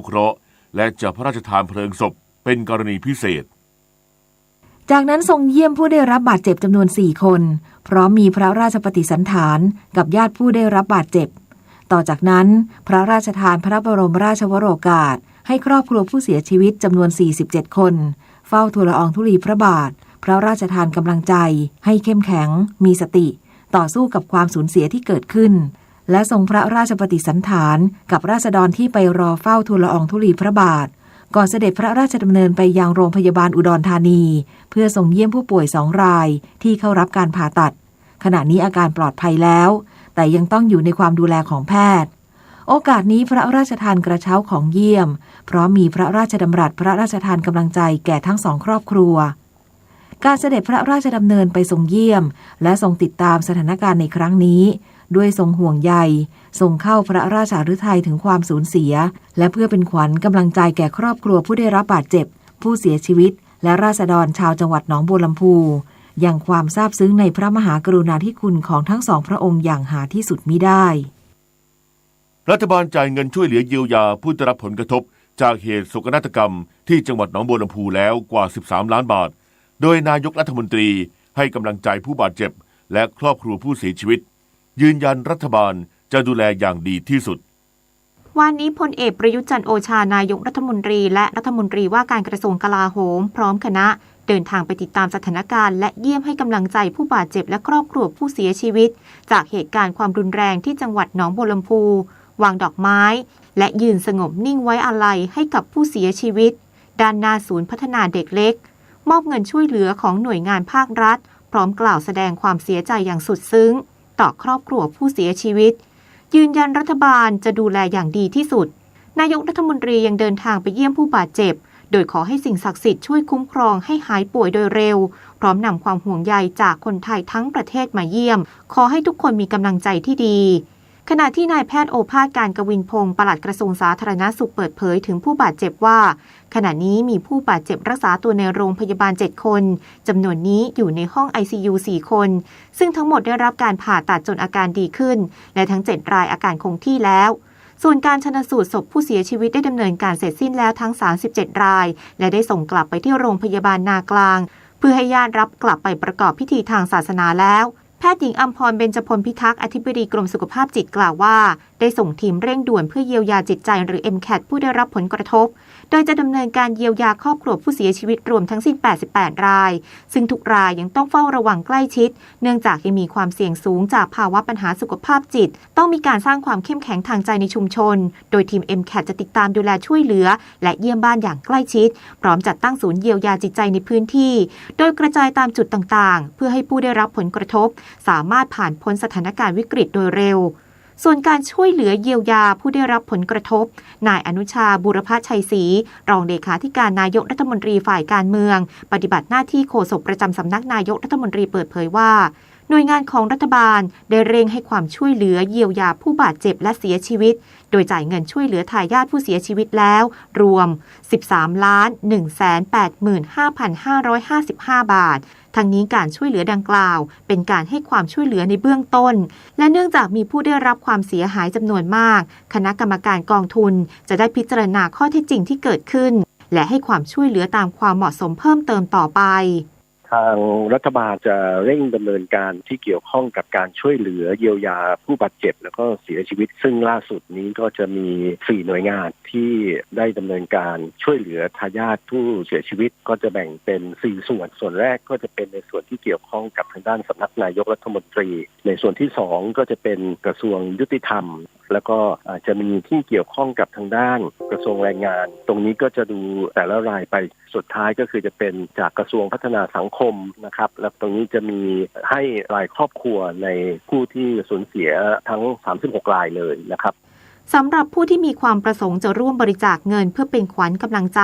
เคราะห์และจะพระราชทานเพลิงศพเป็นกรณีพิเศษจากนั้นทรงเยี่ยมผู้ได้รับบาดเจ็บจำนวน4 คนพร้อมมีพระราชปฏิสันถานกับญาติผู้ได้รับบาดเจ็บต่อจากนั้นพระราชทานพระบรมราชวโรกาสให้ครอบครัวผู้เสียชีวิตจำนวน47 คนเฝ้าทูลละอองธุลีพระบาทพระราชทานกำลังใจให้เข้มแข็งมีสติต่อสู้กับความสูญเสียที่เกิดขึ้นและทรงพระราชปฏิสันถานกับราษฎรที่ไปรอเฝ้าทูลละอองธุลีพระบาทก่อนเสด็จพระราชดำเนินไปยังโรงพยาบาลอุดรธานีเพื่อส่งเยี่ยมผู้ป่วย2 รายที่เข้ารับการผ่าตัดขณะนี้อาการปลอดภัยแล้วแต่ยังต้องอยู่ในความดูแลของแพทย์โอกาสนี้พระราชทานกระเช้าของเยี่ยมเพราะมีพระราชดำรัสพระราชทานกำลังใจแก่ทั้ง2 ครอบครัวการเสด็จพระราชดำเนินไปทรงเยี่ยมและทรงติดตามสถานการณ์ในครั้งนี้ด้วยทรงห่วงใยทรงเข้าพระราชฤทัยถึงความสูญเสียและเพื่อเป็นขวัญกำลังใจแก่ครอบครัวผู้ได้รับบาดเจ็บผู้เสียชีวิตและราษฎรชาวจังหวัดหนองบัวลำพูอย่างความซาบซึ้งในพระมหากรุณาธิคุณของทั้ง2 พระองค์อย่างหาที่สุดมิได้รัฐบาลจ่ายเงินช่วยเหลือเยียวยาผู้ได้รับผลกระทบจากเหตุโศกนาฏกรรมที่จังหวัดหนองบัวลำพูแล้วกว่า13 ล้านบาทโดยนายกรัฐมนตรีให้กำลังใจผู้บาดเจ็บและครอบครัวผู้เสียชีวิตยืนยันรัฐบาลจะดูแลอย่างดีที่สุดวันนี้พลเอกประยุทธ์จันทร์โอชานายกรัฐมนตรีและรัฐมนตรีว่าการกระทรวงกลาโหมพร้อมคณะเดินทางไปติดตามสถานการณ์และเยี่ยมให้กำลังใจผู้บาดเจ็บและครอบครัวผู้เสียชีวิตจากเหตุการณ์ความรุนแรงที่จังหวัดหนองบัวลำพูวางดอกไม้และยืนสงบนิ่งไว้อาลัยให้กับผู้เสียชีวิตด้านหน้าศูนย์พัฒนาเด็กเล็กมอบเงินช่วยเหลือของหน่วยงานภาครัฐพร้อมกล่าวแสดงความเสียใจอย่างสุดซึ้งต่อครอบครัวผู้เสียชีวิตยืนยันรัฐบาลจะดูแลอย่างดีที่สุดนายกรัฐมนตรียังเดินทางไปเยี่ยมผู้บาดเจ็บโดยขอให้สิ่งศักดิ์สิทธิ์ช่วยคุ้มครองให้หายป่วยโดยเร็วพร้อมนำความห่วงใยจากคนไทยทั้งประเทศมาเยี่ยมขอให้ทุกคนมีกำลังใจที่ดีขณะที่นายแพทย์โอภาสการกวินพงศ์ปลัดกระทรวงสาธารณสุขเปิดเผยถึงผู้บาดเจ็บว่าขณะนี้มีผู้บาดเจ็บรักษาตัวในโรงพยาบาล7 คนจำนวนนี้อยู่ในห้อง ICU 4 คนซึ่งทั้งหมดได้รับการผ่าตัดจนอาการดีขึ้นและทั้ง7 รายอาการคงที่แล้วส่วนการชันสูตรศพผู้เสียชีวิตได้ดำเนินการเสร็จสิ้นแล้วทั้ง37 รายและได้ส่งกลับไปที่โรงพยาบาลนากลางเพื่อให้ญาติรับกลับไปประกอบพิธีทางศาสนาแล้วแพทย์หญิงอัมพรเบญจพลพิทักษ์อธิบดีกรมสุขภาพจิตกล่าวว่าได้ส่งทีมเร่งด่วนเพื่อเยียวยาจิตใจหรือ MCAT ผู้ได้รับผลกระทบโดยจะดำเนินการเยียวยาครอบครัวผู้เสียชีวิตรวมทั้งสิ้น88 รายซึ่งทุกรายยังต้องเฝ้าระวังใกล้ชิดเนื่องจากยังมีความเสี่ยงสูงจากภาวะปัญหาสุขภาพจิตต้องมีการสร้างความเข้มแข็งทางใจในชุมชนโดยทีม MCAT จะติดตามดูแลช่วยเหลือและเยี่ยมบ้านอย่างใกล้ชิดพร้อมจัดตั้งศูนย์เยียวยาจิตใจในพื้นที่โดยกระจายตามจุดต่างๆเพื่อให้ผู้ได้รับผลกระทบสามารถผ่านพ้นสถานการณ์วิกฤตโดยเร็วส่วนการช่วยเหลือเยียวยาผู้ได้รับผลกระทบนายอนุชาบุรพชัยศรีรองเลขาธิการนายกรัฐมนตรีฝ่ายการเมืองปฏิบัติหน้าที่โฆษกประจำสำนักนายกรัฐมนตรีเปิดเผยว่าหน่วยงานของรัฐบาลได้เร่งให้ความช่วยเหลือเยียวยาผู้บาดเจ็บและเสียชีวิตโดยจ่ายเงินช่วยเหลือทายาทผู้เสียชีวิตแล้วรวม 13,185,555 บาททั้งนี้การช่วยเหลือดังกล่าวเป็นการให้ความช่วยเหลือในเบื้องต้นและเนื่องจากมีผู้ได้รับความเสียหายจำนวนมากคณะกรรมการกองทุนจะได้พิจารณาข้อเท็จจริงที่เกิดขึ้นและให้ความช่วยเหลือตามความเหมาะสมเพิ่มเติมต่อไป ทางรัฐบาลจะเร่งดำเนินการที่เกี่ยวข้องกับการช่วยเหลือเยียวยาผู้บาดเจ็บแล้วก็เสียชีวิตซึ่งล่าสุดนี้ก็จะมี4หน่วยงานที่ได้ดำเนินการช่วยเหลือทายาทผู้เสียชีวิตก็จะแบ่งเป็น4ส่วนแรกก็จะเป็นในส่วนที่เกี่ยวข้องกับทางด้านสำนักนายกรัฐมนตรีในส่วนที่2ก็จะเป็นกระทรวงยุติธรรมแล้วก็อาจจะมีที่เกี่ยวข้องกับทางด้านกระทรวงแรงงานตรงนี้ก็จะดูแต่ละรายไปสุดท้ายก็คือจะเป็นจากกระทรวงพัฒนาสังคมนะครับแล้วตรงนี้จะมีให้รายครอบครัวในผู้ที่สูญเสียทั้ง36รายเลยนะครับสำหรับผู้ที่มีความประสงค์จะร่วมบริจาคเงินเพื่อเป็นขวัญกำลังใจ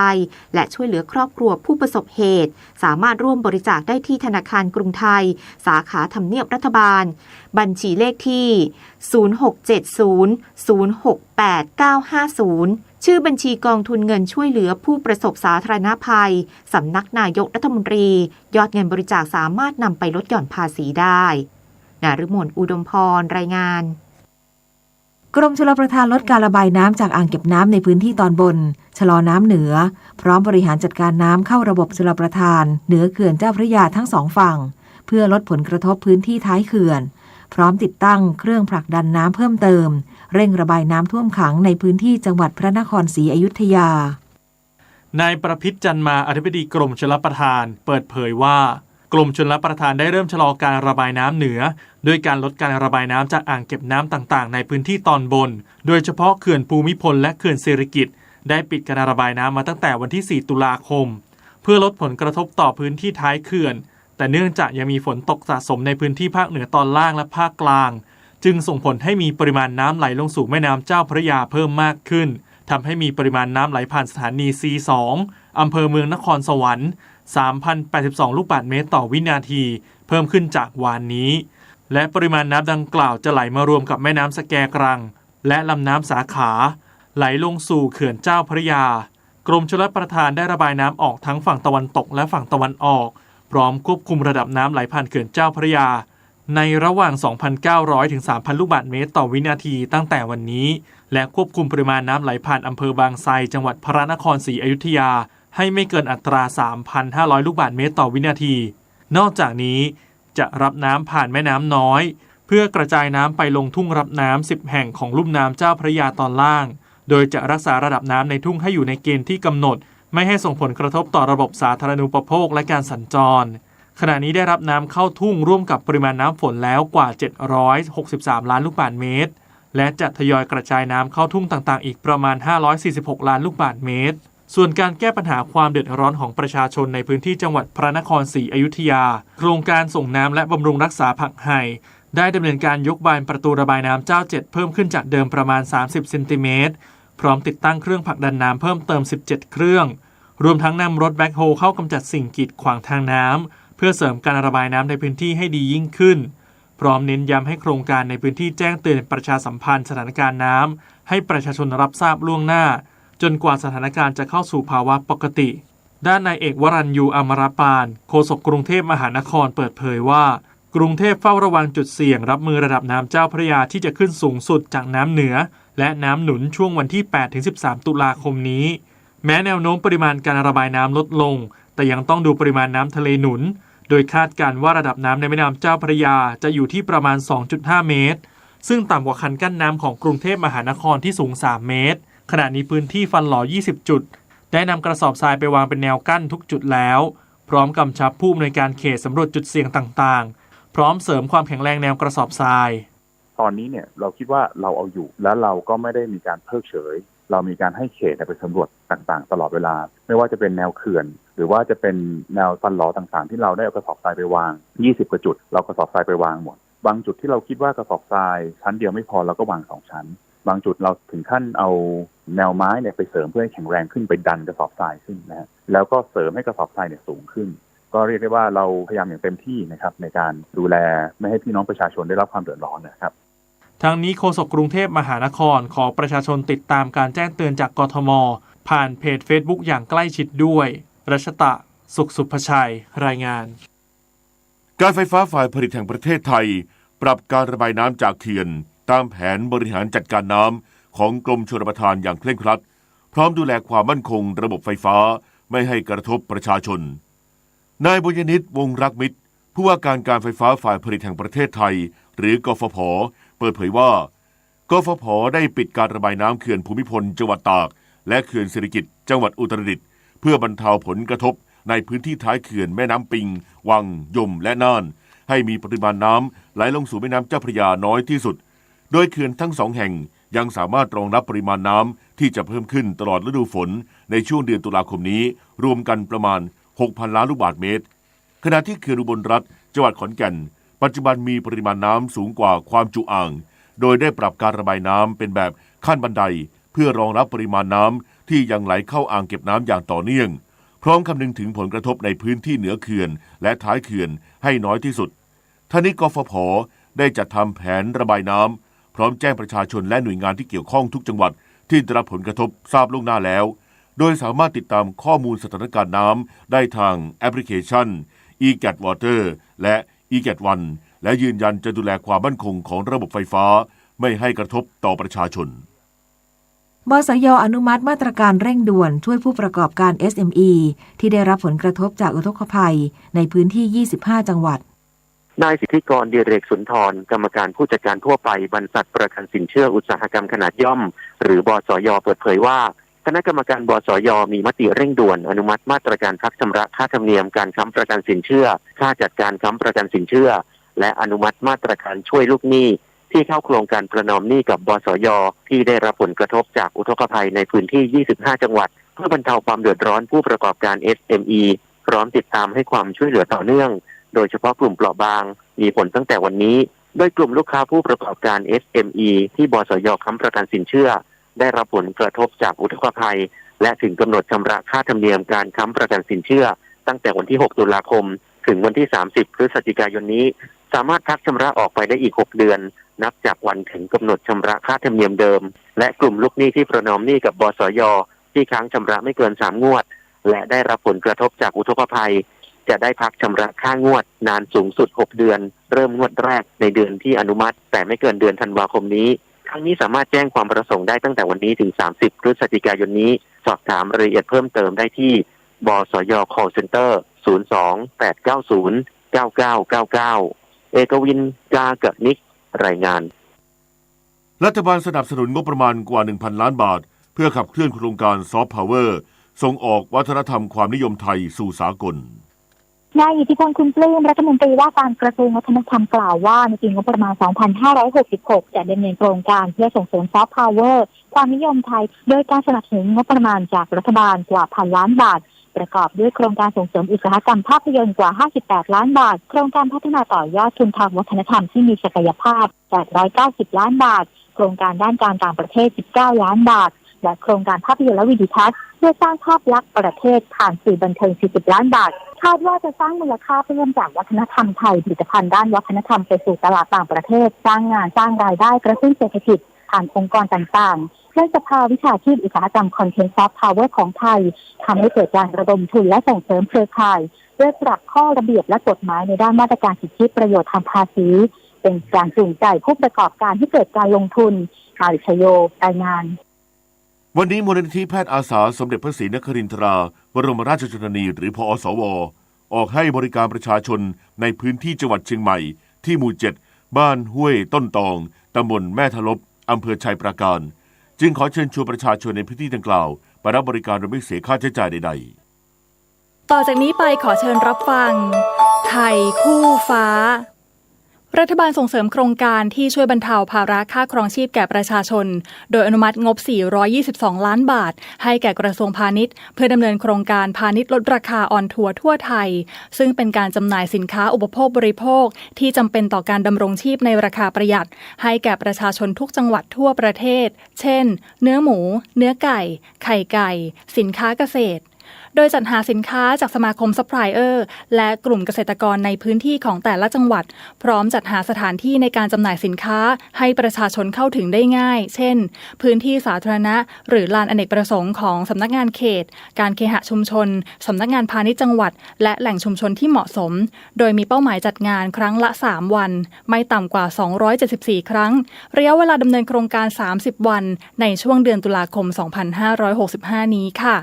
และช่วยเหลือครอบครัวผู้ประสบเหตุสามารถร่วมบริจาคได้ที่ธนาคารกรุงไทยสาขาทำเนียบรัฐบาลบัญชีเลขที่0670068950ชื่อบัญชีกองทุนเงินช่วยเหลือผู้ประสบสาธารณภัยสำนักนายกรัฐมนตรียอดเงินบริจาคสามารถนำไปลดหย่อนภาษีได้นฤมลอุดมพรรายงาน กรมชลประทานลดการระบายน้ำจากอ่างเก็บน้ำในพื้นที่ตอนบนชะลอน้ำเหนือพร้อมบริหารจัดการน้ำเข้าระบบชลประทานเหนือเขื่อนเจ้าพระยาทั้งสองฝั่งเพื่อลดผลกระทบพื้นที่ท้ายเขื่อนพร้อมติดตั้งเครื่องผลักดันน้ำเพิ่มเติมเร่งระบายน้ำท่วมขังในพื้นที่จังหวัดพระนครศรีอยุธยานายประพิตรจันมาอธิบดีกรมชลประทานเปิดเผยว่ากรมชลประทานได้เริ่มชะลอการระบายน้ำเหนือโดยการลดการระบายน้ำจากอ่างเก็บน้ำต่างๆในพื้นที่ตอนบนโดยเฉพาะเขื่อนภูมิพลและเขื่อนสิริกิติ์ได้ปิดการระบายน้ำมาตั้งแต่วันที่ 4 ตุลาคมเพื่อลดผลกระทบต่อพื้นที่ท้ายเขื่อนแต่เนื่องจากยังมีฝนตกสะสมในพื้นที่ภาคเหนือตอนล่างและภาคกลางจึงส่งผลให้มีปริมาณน้ำไหลลงสู่แม่น้ำเจ้าพระยาเพิ่มมากขึ้นทำให้มีปริมาณน้ำไหลผ่านสถานี C2 อำเภอเมืองนครสวรรค์ 3,082 ลูกบาศก์เมตรต่อวินาทีเพิ่มขึ้นจากวานนี้และปริมาณน้ำดังกล่าวจะไหลมารวมกับแม่น้ำสแกกรังและลำน้ำสาขาไหลลงสู่เขื่อนเจ้าพระยากรมชลประทานได้ระบายน้ำออกทั้งฝั่งตะวันตกและฝั่งตะวันออกพร้อมควบคุมระดับน้ำไหลผ่านเขื่อนเจ้าพระยาในระหว่าง 2,900 ถึง 3,000 ลูกบาศก์เมตรต่อวินาทีตั้งแต่วันนี้และควบคุมปริมาณน้ำไหลผ่านอำเภอบางไทรจังหวัดพระนครศรีอยุธยาให้ไม่เกินอัตรา 3,500 ลูกบาศก์เมตรต่อวินาทีนอกจากนี้จะรับน้ำผ่านแม่น้ำน้อยเพื่อกระจายน้ำไปลงทุ่งรับน้ำ10 แห่งของลุ่มน้ำเจ้าพระยาตอนล่างโดยจะรักษาระดับน้ำในทุ่งให้อยู่ในเกณฑ์ที่กำหนดไม่ให้ส่งผลกระทบต่อระบบสาธารณูปโภคและการสัญจรขณะนี้ได้รับน้ำเข้าทุ่งร่วมกับปริมาณน้ำฝนแล้วกว่า763ล้านลูกบาศก์เมตรและจะทยอยกระจายน้ำเข้าทุ่งต่างๆอีกประมาณ546ล้านลูกบาศก์เมตรส่วนการแก้ปัญหาความเดือดร้อนของประชาชนในพื้นที่จังหวัดพระนครศรีอยุธยาโครงการส่งน้ำและบำรุงรักษาผักไห่ได้ดำเนินการยกบานประตูระบายน้ำเจ้า7เพิ่มขึ้นจากเดิมประมาณ30เซนติเมตรพร้อมติดตั้งเครื่องผลักดันน้ำเพิ่มเติม17เครื่องรวมทั้งนำรถแบ็คโฮเข้ากำจัดสิ่งกีดขวางทางน้ำเพื่อเสริมการระบายน้ำในพื้นที่ให้ดียิ่งขึ้นพร้อมเน้นย้ำให้โครงการในพื้นที่แจ้งเตือนประชาสัมพันธ์สถานการณ์น้ำให้ประชาชนรับทราบล่วงหน้าจนกว่าสถานการณ์จะเข้าสู่ภาวะปกติด้านนายเอกวรัญยูอมรปานโฆษกกรุงเทพมหานครเปิดเผยว่ากรุงเทพเฝ้าระวังจุดเสี่ยงรับมือระดับน้ำเจ้าพระยาที่จะขึ้นสูงสุดจากน้ำเหนือและน้ำหนุนช่วงวันที่ 8-13 ตุลาคมนี้แม้แนวโน้มปริมาณการระบายน้ำลดลงแต่ยังต้องดูปริมาณน้ำทะเลหนุนโดยคาดการณ์ว่าระดับน้ำในแม่น้ำเจ้าพระยาจะอยู่ที่ประมาณ 2.5 เมตรซึ่งต่ำกว่าคันกั้นน้ำของกรุงเทพมหานครที่สูง 3 เมตรขณะนี้พื้นที่ฟันหล่อ 20 จุดได้นำกระสอบทรายไปวางเป็นแนวกั้นทุกจุดแล้วพร้อมกำชับผู้อำนวยการเขตสำรวจจุดเสี่ยงต่างๆพร้อมเสริมความแข็งแรงแนวกระสอบทรายตอนนี้เนี่ยเราคิดว่าเราเอาอยู่และเราก็ไม่ได้มีการเพิกเฉยเรามีการให้เขตไปสำรวจต่างๆตลอดเวลาไม่ว่าจะเป็นแนวเขื่อนหรือว่าจะเป็นแนวฟันหล่อต่างๆที่เราได้เอากระสอบทรายไปวาง20กว่าจุดเรากระสอบทรายไปวางหมดบางจุดที่เราคิดว่ากระสอบทรายชั้นเดียวไม่พอเราก็วาง2ชั้นบางจุดเราถึงขั้นเอาแนวไม้เนี่ยไปเสริมเพื่อให้แข็งแรงขึ้นไปดันกระสอบทรายขึ้นนะฮะแล้วก็เสริมให้กระสอบทรายเนี่ยสูงขึ้นก็เรียกได้ว่าเราพยายามอย่างเต็มที่นะครับในการดูแลไม่ให้พี่น้องประชาชนได้รับความเดือดร้อนนะครับทางนี้โฆษกกรุงเทพมหานครขอประชาชนติดตามการแจ้งเตือนจากกทมผ่านเพจ Facebook อย่างใกล้ชิดด้วยรัชตะสุขสุภชัยรายงานการไฟฟ้าฝ่ายผลิตแห่งประเทศไทยปรับการระบายน้ำจากเขื่อนตามแผนบริหารจัดการน้ำของกรมชลประทานอย่างเคร่งครัดพร้อมดูแลความมั่นคงระบบไฟฟ้าไม่ให้กระทบประชาชนนายบุญยนิตวงศ์รักมิตรผู้ว่าการไฟฟ้าฝ่ายผลิตแห่งประเทศไทยหรือกฟผ.เปิดเผยว่ากฟผ.ได้ปิดการระบายน้ำเขื่อนภูมิพลจังหวัดตากและเขื่อนสิริกิติ์จังหวัดอุตรดิตถ์เพื่อบรรเทาผลกระทบในพื้นที่ท้ายเขื่อนแม่น้ำปิงวังยมและน่านให้มีปริมาณน้ำไหลลงสู่แม่น้ำเจ้าพระยาน้อยที่สุดโดยเขื่อนทั้ง2แห่งยังสามารถรองรับปริมาณน้ำที่จะเพิ่มขึ้นตลอดฤดูฝนในช่วงเดือนตุลาคมนี้รวมกันประมาณ 6,000 ล้านลูกบาศก์เมตรขณะที่เขื่อนอุบลรัตน์จังหวัดขอนแก่นปัจจุบันมีปริมาณน้ำสูงกว่าความจุอ่างโดยได้ปรับการระบายน้ำเป็นแบบขั้นบันไดเพื่อรองรับปริมาณน้ำที่ยังไหลเข้าอ่างเก็บน้ำอย่างต่อเนื่องพร้อมคำนึงถึงผลกระทบในพื้นที่เหนือเขื่อนและท้ายเขื่อนให้น้อยที่สุดท่านี้กฟผ.ได้จัดทำแผนระบายน้ำพร้อมแจ้งประชาชนและหน่วยงานที่เกี่ยวข้องทุกจังหวัดที่ได้รับผลกระทบทราบล่วงหน้าแล้วโดยสามารถติดตามข้อมูลสถานการณ์น้ำได้ทางแอปพลิเคชัน eGAT Water และ eGAT One และยืนยันจะดูแลความมั่นคงของระบบไฟฟ้า ไม่ให้กระทบต่อประชาชนบสย.อนุมัติมาตรการเร่งด่วนช่วยผู้ประกอบการ SME ที่ได้รับผลกระทบจากอุทกภัยในพื้นที่ 25 จังหวัดนายสิทธิกร ดิเรกสุนทรกรรมการผู้จัดการทั่วไปบรรษัทประกันสินเชื่ออุตสาหกรรมขนาดย่อมหรือบสย.เปิดเผยว่าคณะกรรมการบสย.มีมติเร่งด่วนอนุมัติมาตรการพักชำระค่าธรรมเนียมการค้ำประกันสินเชื่อค่าจัดการค้ำประกันสินเชื่อและอนุมัติมาตรการช่วยลูกหนี้ที่เข้าโครงการประนอมหนี้กับบสย.ที่ได้รับผลกระทบจากอุทกภัยในพื้นที่ 25 จังหวัดเพื่อบรรเทาความเดือดร้อนผู้ประกอบการ SME พร้อมติดตามให้ความช่วยเหลือต่อเนื่องโดยเฉพาะกลุ่มเปราะบางมีผลตั้งแต่วันนี้โดยกลุ่มลูกค้าผู้ประกอบการ SME ที่บสย.ค้ำประกันสินเชื่อได้รับผลกระทบจากอุทกภัยและถึงกำหนดชำระค่าธรรมเนียมการค้ำประกันสินเชื่อตั้งแต่วันที่ 6 ตุลาคมถึงวันที่ 30 พฤศจิกายนนี้สามารถพักชำระออกไปได้อีก 6 เดือนนับจากวันถึงกำหนดชำระค่าธรรมเนียมเดิมและกลุ่มลูกหนี้ที่ประนอมหนี้กับบสย.ที่ค้างชำระไม่เกิน 3 งวดและได้รับผลกระทบจากอุทกภัยจะได้พักชำระค่างวดนานสูงสุด 6 เดือนเริ่มงวดแรกในเดือนที่อนุมัติแต่ไม่เกินเดือนธันวาคมนี้ทั้งนี้สามารถแจ้งความประสงค์ได้ตั้งแต่วันนี้ถึง 30 พฤศจิกายนนี้สอบถามรายละเอียดเพิ่มเติมได้ที่บสย. call center 02-890-9999 เอกวิน กาเกนิกรายงานรัฐบาลสนับสนุนงบประมาณกว่า 1,000 ล้านบาทเพื่อขับเคลื่อนโครงการซอฟต์พาวเวอร์ส่งออกวัฒนธรรมความนิยมไทยสู่สากลนายอิทธิพล คุณปลื้มรัฐมนตรีว่าการกระทรวงวัฒนธรรมกล่าวว่าในปีงบประมาณ 2566 จะดำเนินโครงการเพื่อส่งเสริมซอฟต์พาวเวอร์ความนิยมไทยโดยการสนับสนุนงบประมาณจากรัฐบาลกว่า 1,000 ล้านบาทประกอบด้วยโครงการส่งเสริมอุตสาหกรรมภาพยนตร์กว่า 58 ล้านบาทโครงการพัฒนาต่อยอดทุนทางวัฒนธรรมที่มีศักยภาพ 890 ล้านบาทโครงการด้านการต่างประเทศ 19 ล้านบาทและโครงการภาพยนตร์และวิดีทัศน์เพื่อสร้างภาพลักษณ์ประเทศผ่านสื่อบันเทิง 40 ล้านบาทคาดว่าจะสร้างมูลค่าเพิ่มจากวัฒนธรรมไทยผลิตภัณฑ์ด้านวัฒนธรรมไปสู่ตลาดต่างประเทศสร้างงานสร้างรายได้กระตุ้นเศรษฐกิจผ่านองค์กรต่างๆเพื่อสภาวิชาชีพอุตสาหกรรมคอนเทนต์ซอฟต์พาวเวอร์ของไทยทำให้เกิดการระดมทุนและส่งเสริมเครือข่ายด้วยปรับข้อระเบียบและกฎหมายในด้านมาตรการสิทธิประโยชน์ทางภาษีเป็นการจูงใจผู้ประกอบการให้เกิดการลงทุนอาริชโยรายงานวันนี้มูลนิธิแพทย์อาสาสมเด็จพระศรีนครินทราบรมราชชนนีหรือพอสวออกให้บริการประชาชนในพื้นที่จังหวัดเชียงใหม่ที่หมู่ 7 บ้านห้วยต้นตองตำบลแม่ทะลบอำเภอชัยปราการจึงขอเชิญชวนประชาชนในพื้นที่ดังกล่าวไปรับบริการโดยไม่เสียค่าใช้จ่ายใดๆต่อจากนี้ไปขอเชิญรับฟังไทยคู่ฟ้ารัฐบาลส่งเสริมโครงการที่ช่วยบรรเทาภาระค่าครองชีพแก่ประชาชนโดยอนุมัติงบ422ล้านบาทให้แก่กระทรวงพาณิชย์เพื่อดำเนินโครงการพาณิชย์ลดราคาออนทัวร์ทั่วไทยซึ่งเป็นการจำหน่ายสินค้าอุปโภคบริโภคที่จำเป็นต่อการดำรงชีพในราคาประหยัดให้แก่ประชาชนทุกจังหวัดทั่วประเทศเช่นเนื้อหมูเนื้อไก่ไข่ไก่สินค้าเกษตรโดยจัดหาสินค้าจากสมาคมซัพพลายเออร์และกลุ่มเกษตรกรในพื้นที่ของแต่ละจังหวัดพร้อมจัดหาสถานที่ในการจำหน่ายสินค้าให้ประชาชนเข้าถึงได้ง่ายเช่นพื้นที่สาธารณะหรือลานอเนกประสงค์ของสำนักงานเขตการเคหะชุมชนสำนักงานพาณิชย์จังหวัดและแหล่งชุมชนที่เหมาะสมโดยมีเป้าหมายจัดงานครั้งละ3วันไม่ต่ำกว่า274ครั้งระยะเวลาดำเนินโครงการ30วันในช่วงเดือนตุลาคม2565นี้ค่ะ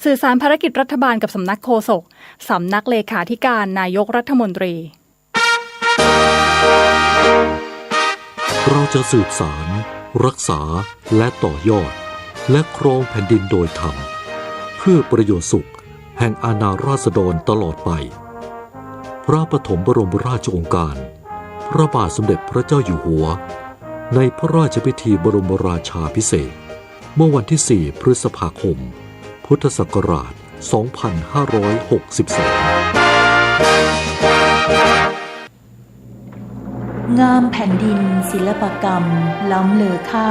สื่อสารภารกิจรัฐบาลกับสำนักโฆษกสำนักเลขาธิการนายกรัฐมนตรีเราจะสืบสารรักษาและต่อยอดและครองแผ่นดินโดยธรรมเพื่อประโยชน์สุขแห่งอาณาราษฎรตลอดไปพระปฐมบรมราชโองการพระบาทสมเด็จพระเจ้าอยู่หัวในพระราชพิธีบรมราชาภิเษกเมื่อวันที่4พฤษภาคมพุทธศักราช 2562 งามแผ่นดินศิลปกรรมล้ำเลอค่า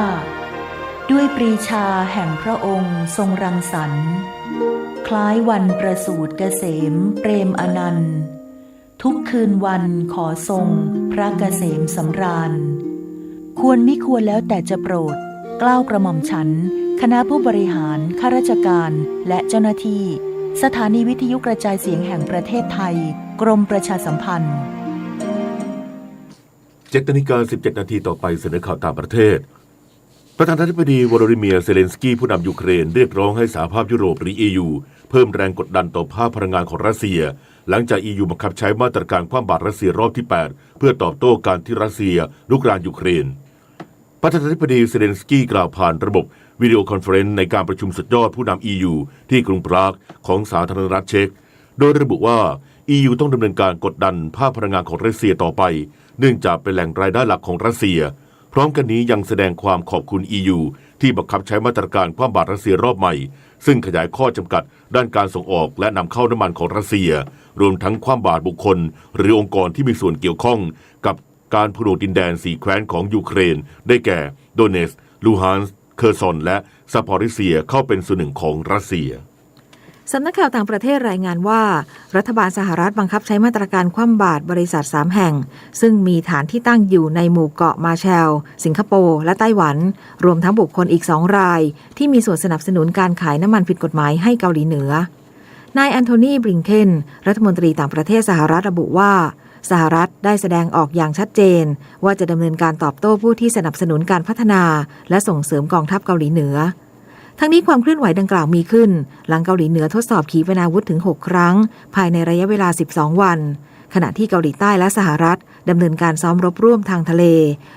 ด้วยปรีชาแห่งพระองค์ทรงรังสรรค์คล้ายวันประสูติเกษมเปรมอนันต์ทุกคืนวันขอทรงพระเกษมสำราญควรมิควรแล้วแต่จะโปรดเกล้ากระหม่อมฉันคณะผู้บริหารข้าราชการและเจ้าหน้าที่สถานีวิทยุกระจายเสียงแห่งประเทศไทยกรมประชาสัมพันธ์ 7:17 นาทีต่อไปเสนอข่าวต่างประเทศประธานาธิบดีวโลดิเมียร์เซเลนสกี้ผู้นำยูเครนเรียกร้องให้สหภาพยุโรปหรือ EU เพิ่มแรงกดดันต่อภาคพลังงานของรัสเซียหลังจาก EU บังคับใช้มาตรการคว่ำบาตรรัสเซียรอบที่ 8 เพื่อตอบโต้การที่รัสเซียลุกรานยูเครนประธานาธิบดีเซเลนสกี้กล่าวผ่านระบบวิดีโอคอนเฟอเรนซ์ในการประชุมสุดยอดผู้นำ EU ที่กรุงปรากของสาธารณรัฐเช็กโดยระบุว่า EU ต้องดำเนินการกดดันภาคพลังงานของรัสเซียต่อไปเนื่องจากเป็นแหล่งรายได้หลักของรัสเซียพร้อมกันนี้ยังแสดงความขอบคุณ EU ที่บังคับใช้มาตรการคว่ำบาตรรัสเซียรอบใหม่ซึ่งขยายข้อจำกัดด้านการส่งออกและนำเข้าน้ำมันของรัสเซียรวมทั้งคว่ำบาตรบุคคลหรือองค์กรที่มีส่วนเกี่ยวข้องกับการผนวกดินแดน4แคว้นของยูเครนได้แก่โดเนตส์ลูฮานส์เคอร์ซอนและซาปอริเซียเข้าเป็นส่วนหนึ่งของรัสเซียสำนักข่าวต่างประเทศรายงานว่ารัฐบาลสหรัฐบังคับใช้มาตรการคว่ำบาตรบริษัท3แห่งซึ่งมีฐานที่ตั้งอยู่ในหมู่เกาะมาแชลสิงคโปร์และไต้หวันรวมทั้งบุคคลอีก2รายที่มีส่วนสนับสนุนการขายน้ำมันผิดกฎหมายให้เกาหลีเหนือนายแอนโทนีบลิงเคนรัฐมนตรีต่างประเทศสหรัฐระบุว่าสหรัฐได้แสดงออกอย่างชัดเจนว่าจะดำเนินการตอบโต้ผู้ที่สนับสนุนการพัฒนาและส่งเสริมกองทัพเกาหลีเหนือทั้งนี้ความเคลื่อนไหวดังกล่าวมีขึ้นหลังเกาหลีเหนือทดสอบขีปนาวุธถึง6ครั้งภายในระยะเวลา12วันขณะที่เกาหลีใต้และสหรัฐดำเนินการซ้อมรบร่วมทางทะเล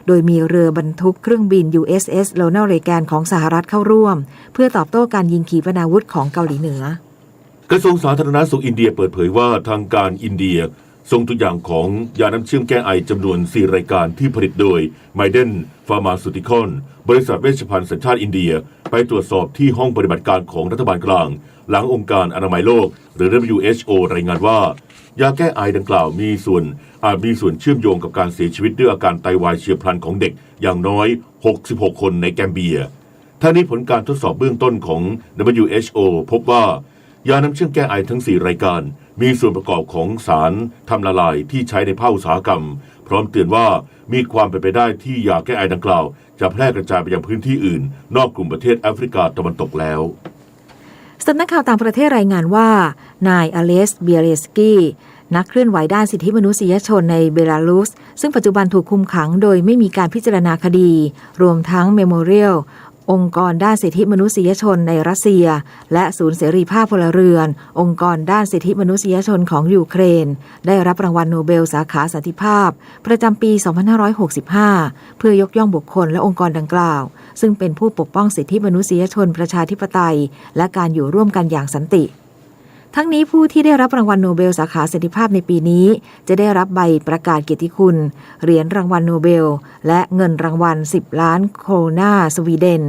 โดยมีเรือบรรทุกเครื่องบิน USS Ronald Reagan ของสหรัฐเข้าร่วมเพื่อตอบโต้การยิงขีปนาวุธของเกาหลีเหนือกระทรวงสาธารณสุขอินเดียเปิดเผยว่าทางการอินเดียส่งตัวอย่างของยาน้ำเชื่อมแก้ไอจำนวน4รายการที่ผลิตโดยไมเดนฟาร์มาซูติคอลบริษัทเวชภัณฑ์สัญชาติอินเดียไปตรวจสอบที่ห้องปฏิบัติการของรัฐบาลกลางหลังองค์การอนามัยโลกหรือ WHO รายงานว่ายาแก้ไอดังกล่าวมีส่วนเชื่อมโยงกับการเสียชีวิตด้วยอาการไตวายเฉียบพลันของเด็กอย่างน้อย66คนในแกมเบียทั้งนี้ผลการทดสอบเบื้องต้นของ WHO พบว่ายาน้ำเชื่อมแก้ไอทั้ง4รายการมีส่วนประกอบของสารทำละลายที่ใช้ในภาคอุตสาหกรรมพร้อมเตือนว่ามีความเป็นไปได้ที่ยาแก้ไอดังกล่าวจะแพร่กระจายไปยังพื้นที่อื่นนอกกลุ่มประเทศแอฟริกาตะวันตกแล้วสำนักข่าวต่างประเทศรายงานว่านายอเลสเบียเรสกี้นักเคลื่อนไหวด้านสิทธิมนุษยชนในเบลารุสซึ่งปัจจุบันถูกคุมขังโดยไม่มีการพิจารณาคดีรวมทั้งเมโมเรียลองค์กรด้านสิทธิมนุษยชนในรัสเซียและศูนย์เสรีภาพพลเรือนองค์กรด้านสิทธิมนุษยชนของยูเครนได้รับรางวัลโนเบลสาขาสันติภาพประจำปี 2565 เพื่อยกย่องบุคคลและองค์กรดังกล่าวซึ่งเป็นผู้ปกป้องสิทธิมนุษยชนประชาธิปไตยและการอยู่ร่วมกันอย่างสันติทั้งนี้ผู้ที่ได้รับรางวัลโนเบลสาขาสันติภาพในปีนี้จะได้รับใบประกาศเกียรติคุณเหรียญรางวัลโนเบลและเงินรางวัล10 ล้านโครนาสวีเดน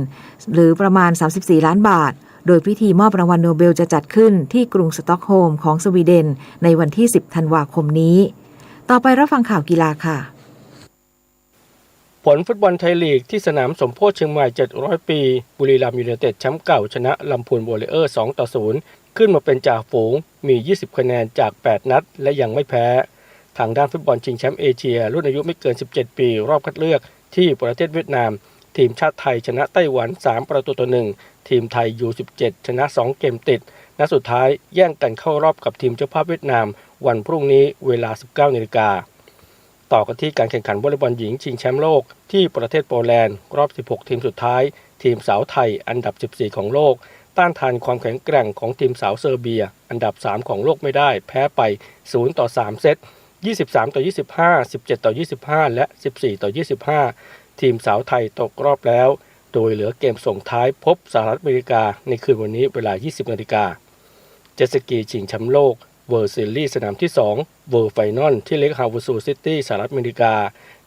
หรือประมาณ34ล้านบาทโดยพิธีมอบรางวัลโนเบลจะจัดขึ้นที่กรุงสต็อกโฮล์มของสวีเดนในวันที่10ธันวาคมนี้ต่อไปรับฟังข่าวกีฬาค่ะผลฟุตบอลไทยลีกที่สนามสมโพธิเชียงใหม่700ปีบุรีรัมย์ยูไนเต็ดแชมป์เก่าชนะลำพูนวอริเออร์2-0ขึ้นมาเป็นจ่าฝูงมี20คะแนนจาก8นัดและยังไม่แพ้ทางด้านฟุตบอลชิงแชมป์เอเชียรุ่นอายุไม่เกิน17ปีรอบคัดเลือกที่ประเทศเวียดนามทีมชาติไทยชนะไต้หวัน3-1ทีมไทย U17 ชนะ2เกมติดนัดสุดท้ายแย่งกันเข้ารอบกับทีมเจ้าภาพเวียดนามวันพรุ่งนี้เวลา 19:00 น.ต่อกันที่การแข่งขันวอลเลย์บอลหญิงชิงแชมป์โลกที่ประเทศโปแลนด์รอบ16ทีมสุดท้ายทีมสาวไทยอันดับ14ของโลกต้านทานความแข็งแกร่งของทีมสาวเซอร์เบียอันดับ3ของโลกไม่ได้แพ้ไป0-3เซต23-25 17-25และ14-25ทีมสาวไทยตกรอบแล้วโดยเหลือเกมส่งท้ายพบสหรัฐอเมริกาในคืนวันนี้เวลา 20:00 น.เจ็ตสกีชิงแชมป์โลกเวิลด์ซีรีส์สนามที่2เวิลด์ไฟนอลที่เลคฮาวซูซิตี้สหรัฐอเมริกา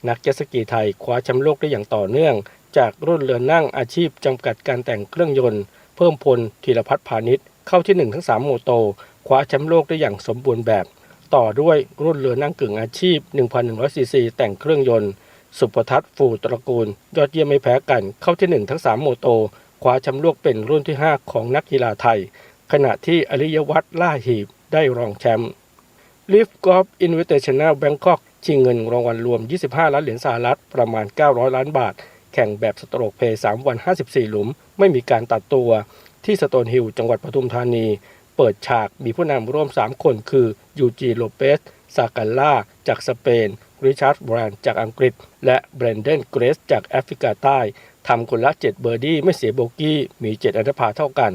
นักเจ็ตสกีไทยคว้าแชมป์โลกได้อย่างต่อเนื่องจากรุ่นเรือนั่งอาชีพจำกัดการแต่งเครื่องยนต์เพิ่มพลธีรพัฒน์พานิชเข้าที่ 1-3 โมโตคว้าแชมป์โลกได้อย่างสมบูรณ์แบบต่อด้วยรุ่นเรือนั่งกึ่งอาชีพ 1,100 ซีซีแต่งเครื่องยนต์สุภทัศน์ฟูตระกูลยอดเยี่ยมไม่แพ้กันเข้าที่ 1-3 โมโตคว้าแชมป์โลกเป็นรุ่นที่ 5 ของนักกีฬาไทยขณะที่อริยวัฒน์ล่าหีบได้รองแชมป์ลิฟกอล์ฟอินวิเทชันแนลแบงคอกชิงเงินรางวัลรวม25ล้านเหรียญสหรัฐประมาณ900ล้านบาทแข่งแบบสโตรกเพย์3วัน54หลุมไม่มีการตัดตัวที่สโตนฮิลล์จังหวัดปทุมธานีเปิดฉากมีผู้นำร่วม3คนคือยูจีโลเปสซากันล่าจากสเปน ริชาร์ดแบรนด์จากอังกฤษและเบรนเดนเกรซจากแอฟริกาใต้ทำคนละ7เบอร์ดี้ไม่เสียโบกี้มี7อันดับเท่ากัน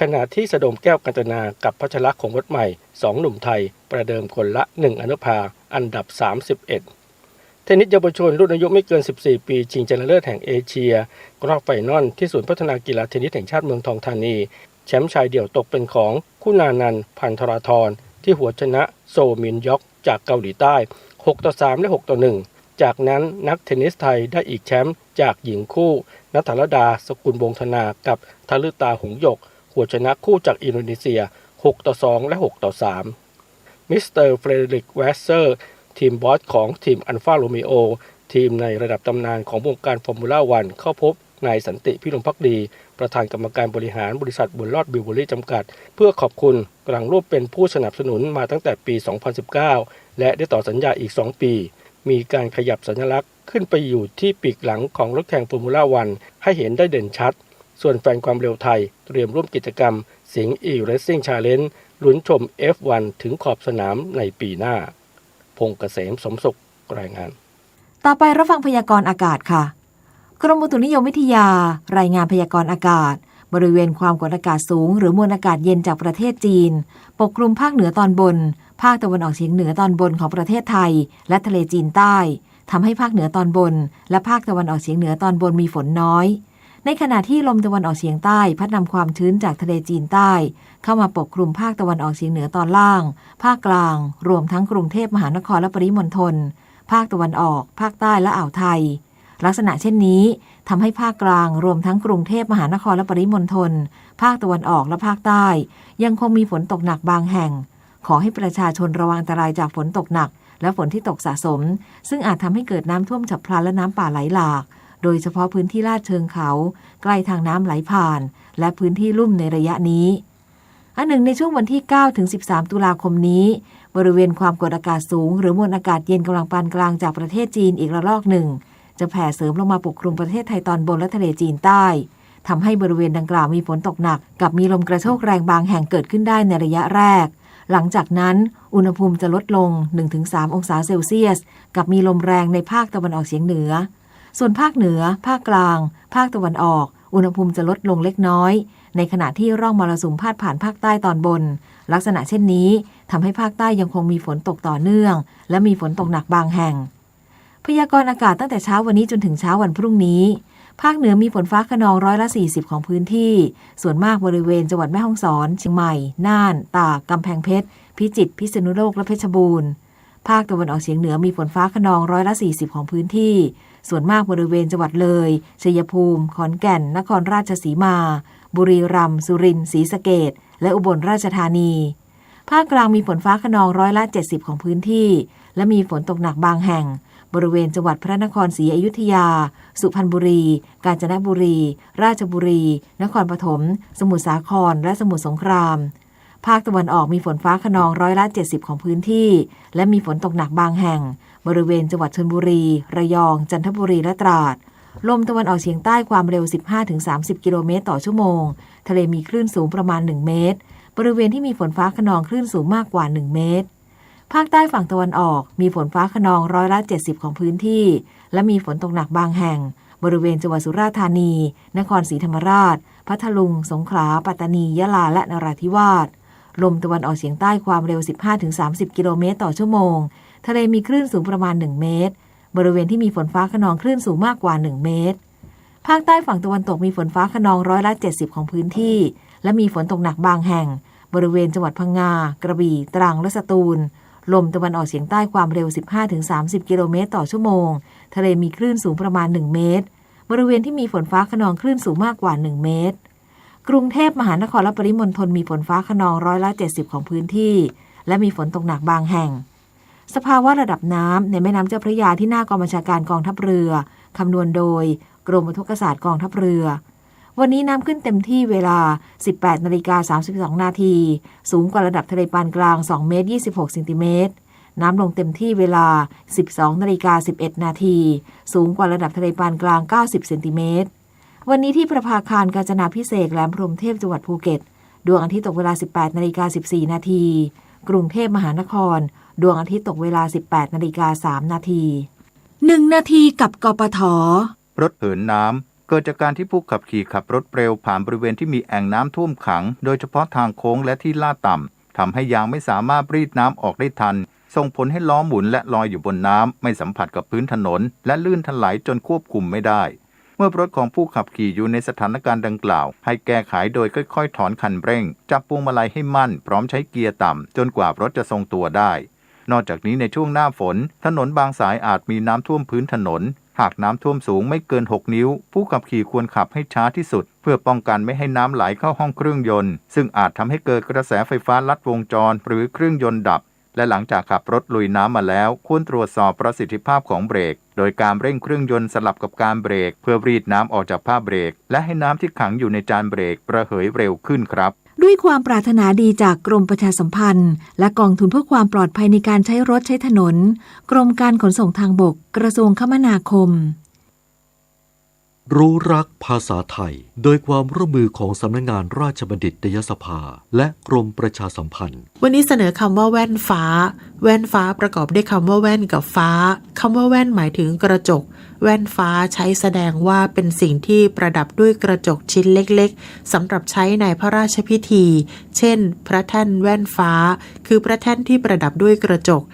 ขณะที่สะดมแก้วกัญจนากับพัชระคงวัดใหม่2หนุ่มไทยประเดิมคนละ1อันดับอันดับ31เทนนิสเยาวชนรุ่นอายุไม่เกิน14ปีชิงชนะเลิศแห่งเอเชียรอบไฟนอลที่ศูนย์พัฒนากีฬาเทนนิสแห่งชาติเมืองทองธานีแชมป์ชายเดี่ยวตกเป็นของคุณานันท์พันธราธรที่หัวชนะโซมินยอกจากเกาหลีใต้6-3 และ 6-1 จากนั้นนักเทนนิสไทยได้อีกแชมป์จากหญิงคู่ณัฐรดาสกุลวงธนากับทฤตาหงส์หยกหัวชนะคู่จากอินโดนีเซีย6-2 และ 6-3 มิสเตอร์เฟรเดริกแวสเซอร์ทีมบอสของทีมอัลฟาโรมิโอทีมในระดับตำนานของวงการฟอร์มูล่าวันเข้าพบนายสันติพิรมภักดีประธานกรรมการบริหารบริษัทบุญรอดบิวเวอรี่จำกัดเพื่อขอบคุณกลางร่วมเป็นผู้สนับสนุนมาตั้งแต่ปี 2019 และได้ต่อสัญญาอีก 2 ปีมีการขยับสัญลักษณ์ขึ้นไปอยู่ที่ปีกหลังของรถแข่งฟอร์มูล่าวันให้เห็นได้เด่นชัดส่วนแฟนความเร็วไทยเตรียมร่วมกิจกรรมสิงห์อีเรซซิ่งชาเลนจ์ลุ้นชม F1 ถึงขอบสนามในปีหน้าพงษ์เกษมสมสุขรายงานต่อไปรับฟังพยากรณ์อากาศค่ะกรมอุตุนิยมวิทยารายงานพยากรณ์อากาศบริเวณความกดอากาศสูงหรือมวลอากาศเย็นจากประเทศจีนปกคลุมภาคเหนือตอนบนภาคตะวันออกเฉียงเหนือตอนบนของประเทศไทยและทะเลจีนใต้ทำให้ภาคเหนือตอนบนและภาคตะวันออกเฉียงเหนือตอนบนมีฝนน้อยในขณะที่ลมตะวันออกเฉียงใต้พัดนำความชื้นจากทะเลจีนใต้เข้ามาปกคลุมภาคตะวันออกเฉียงเหนือตอนล่างภาคกลางรวมทั้งกรุงเทพมหานครและปริมณฑลภาคตะวันออกภาคใต้และอ่าวไทยลักษณะเช่นนี้ทำให้ภาคกลางรวมทั้งกรุงเทพมหานครและปริมณฑลภาคตะวันออกและภาคใต้ยังคงมีฝนตกหนักบางแห่งขอให้ประชาชนระวังอันตรายจากฝนตกหนักและฝนที่ตกสะสมซึ่งอาจทำให้เกิดน้ำท่วมฉับพลันและน้ำป่าไหลหลากโดยเฉพาะพื้นที่ลาดเชิงเขาใกล้ทางน้ำไหลผ่านและพื้นที่ลุ่มในระยะนี้อันหนึ่งในช่วงวันที่9ถึง13ตุลาคมนี้บริเวณความกดอากาศสูงหรือมวลอากาศเย็นกำลังปานกลางจากประเทศจีนอีกระลอกหนึ่งจะแผ่เสริมลงมาปกคลุมประเทศไทยตอนบนและทะเลจีนใต้ทำให้บริเวณดังกล่าวมีฝนตกหนักกับมีลมกระโชกแรงบางแห่งเกิดขึ้นได้ในระยะแรกหลังจากนั้นอุณหภูมิจะลดลง 1-3 องศาเซลเซียสกับมีลมแรงในภาคตะวันออกเฉียงเหนือส่วนภาคเหนือภาคกลางภาคตะวันออกอุณหภูมิจะลดลงเล็กน้อยในขณะที่ร่องมรสุมพาดผ่านภาคใต้ตอนบนลักษณะเช่นนี้ทำให้ภาคใต้ยังคงมีฝนตกต่อเนื่องและมีฝนตกหนักบางแห่งพยากรณ์อากาศตั้งแต่เช้าวันนี้จนถึงเช้าวันพรุ่งนี้ภาคเหนือมีฝนฟ้าคะนอง40%ของพื้นที่ส่วนมากบริเวณจังหวัดแม่ฮ่องสอนเชียงใหม่น่านตากกำแพงเพชรพิจิตรพิษณุโลกและเพชรบูรณ์ภาคตะวันออกเฉียงเหนือมีฝนฟ้าคะนอง40%ของพื้นที่ส่วนมากบริเวณจังหวัดเลยชัยภูมิขอนแก่นนครราชสีมาบุรีรัมย์สุรินทร์ศรีสะเกษและอุบลราชธานีภาคกลางมีฝนฟ้าคะนอง70%ของพื้นที่และมีฝนตกหนักบางแห่งบริเวณจังหวัดพระนครศรีอยุธยาสุพรรณบุรีกาญจนบุรีราชบุรีนครปฐมสมุทรสาครและสมุทรสงครามภาคตะวันออกมีฝนฟ้าคะนอง70%ของพื้นที่และมีฝนตกหนักบางแห่งบริเวณจังหวัดชลบุรีระยองจันทบุรีและตราดลมตะวันออกเฉียงใต้ความเร็ว 15-30 กิโลเมตรต่อชั่วโมงทะเลมีคลื่นสูงประมาณ1เมตรบริเวณที่มีฝนฟ้าคะนองคลื่นสูงมากกว่า1เมตรภาคใต้ฝั่งตะวันออกมีฝนฟ้าคะนอง70%ของพื้นที่และมีฝนตกหนักบางแห่งบริเวณจังหวัดสุราษฎร์ธานีนครศรีธรรมราชพัทลุงสงขลาปัตตานียะลาและนราธิวาสลมตะวันออกเฉียงใต้ความเร็ว 15-30 กิโลเมตรต่อชั่วโมงทะเลมีคลื่นสูงประมาณ1เมตรบริเวณที่มีฝนฟ้าคะนองคลื่นสูงมากกว่า1เมตรภาคใต้ฝั่งตะวันตกมีฝนฟ้าคะนอง70%ของพื้นที่และมีฝนตกหนักบางแห่งบริเวณจังหวัดพังงากระบี่ตรังและสตูลลมตะวันออกเฉียงใต้ความเร็ว 15-30 กิโลเมตรต่อชั่วโมงทะเลมีคลื่นสูงประมาณ1เมตรบริเวณที่มีฝนฟ้าคะนองคลื่นสูงมากกว่า1เมตรกรุงเทพมหานครและปริมณฑลมีฝนฟ้าคะนอง70%ของพื้นที่และมีฝนตกหนักบางแห่งสภาวะระดับน้ำในแม่น้ำเจ้าพระยาที่หน้ากองบัญชาการกองทัพเรือคำนวณโดยกรมอุทกศาสตร์กองทัพเรือวันนี้น้ำขึ้นเต็มที่เวลา 18:32 นาทีสูงกว่าระดับทะเลปานกลาง2 เมตร 26 เซนติเมตรน้ำลงเต็มที่เวลา 12:11 นาทีสูงกว่าระดับทะเลปานกลาง90 เซนติเมตรวันนี้ที่ประภาคารกาญจนาภิเษกแหลมพรหมเทพจังหวัดภูเก็ตดวงอาทิตย์ตกเวลา 18:14 นาที กรุงเทพมหานครดวงอาทิตย์ตกเวลา 18:03 นาที 1 นาทีกับกปท.รถเหินน้ำเกิดจากการที่ผู้ขับขี่ขับรถเร็วผ่านบริเวณที่มีแอ่งน้ำท่วมขังโดยเฉพาะทางโค้งและที่ลาดต่ำทำให้ยางไม่สามารถรีดน้ำออกได้ทันส่งผลให้ล้อหมุนและลอยอยู่บนน้ำไม่สัมผัสกับพื้นถนนและลื่นถลายจนควบคุมไม่ได้เมื่อรถของผู้ขับขี่อยู่ในสถานการณ์ดังกล่าวให้แก้ไขโดยค่อยๆถอนคันเร่งจับพวงมาลัยให้มั่นพร้อมใช้เกียร์ต่ำจนกว่ารถจะทรงตัวได้นอกจากนี้ในช่วงหน้าฝนถนนบางสายอาจมีน้ำท่วมพื้นถนนหากน้ำท่วมสูงไม่เกิน6 นิ้วผู้ขับขี่ควรขับให้ช้าที่สุดเพื่อป้องกันไม่ให้น้ำไหลเข้าห้องเครื่องยนต์ซึ่งอาจทำให้เกิดกระแสไฟฟ้าลัดวงจรหรือเครื่องยนต์ดับและหลังจากขับรถลุยน้ำมาแล้วควรตรวจสอบประสิทธิภาพของเบรกโดยการเร่งเครื่องยนต์สลับกับการเบรกเพื่อรีดน้ำออกจากผ้าเบรกและให้น้ำที่ขังอยู่ในจานเบรกระเหยเร็วขึ้นครับด้วยความปรารถนาดีจากกรมประชาสัมพันธ์และกองทุนเพื่อความปลอดภัยในการใช้รถใช้ถนนกรมการขนส่งทางบกกระทรวงคมนาคมรู้รักภาษาไทยโดยความร่วมมือของสำนักงานราชบัณฑิตยสภาและกรมประชาสัมพันธ์วันนี้เสนอคำว่าแว่นฟ้าแว่นฟ้าประกอบด้วยคำว่าแว่นกับฟ้าคำว่าแว่นหมายถึงกระจกแว่นฟ้าใช้แสดงว่าเป็นสิ่งที่ประดับด้วยกระจกชิ้นเล็กๆสำหรับใช้ในพระราชพิธีเช่นพระแท่นแว่นฟ้าคือพระแท่นที่ประดับด้วยกระจก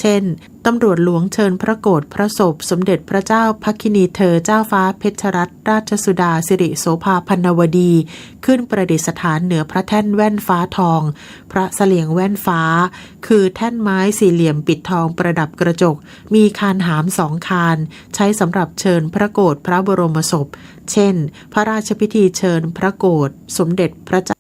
เช่นตำรวจหลวงเชิญพระโกฐพระศพสมเด็จพระเจ้าพักคินีเธอเจ้าฟ้าเพชรรัตนราชสุดาสิริโสภาพันวดีขึ้นประดิษฐานเหนือพระแท่นแว่นฟ้าทองพระเสลี่ยงแว่นฟ้าคือแท่นไม้สี่เหลี่ยมปิดทองประดับกระจกมีคานหาม2 คานใช้สำหรับเชิญพระโกฐพระบรมศพเช่นพระราชพิธีเชิญพระโกฐสมเด็จพระเจ้า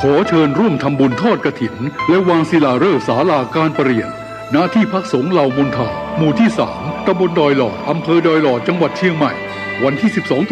ขอเชิญร่วมทำบุญทอดกฐินและวางศิลาฤกษ์ศาลาการประเรียนณที่พักสงฆ์เหล่ามนทาหมู่ที่ 3 ตำบลดอยหลอดอำเภอดอยหลอดจังหวัดเชียงใหม่วันที่ 12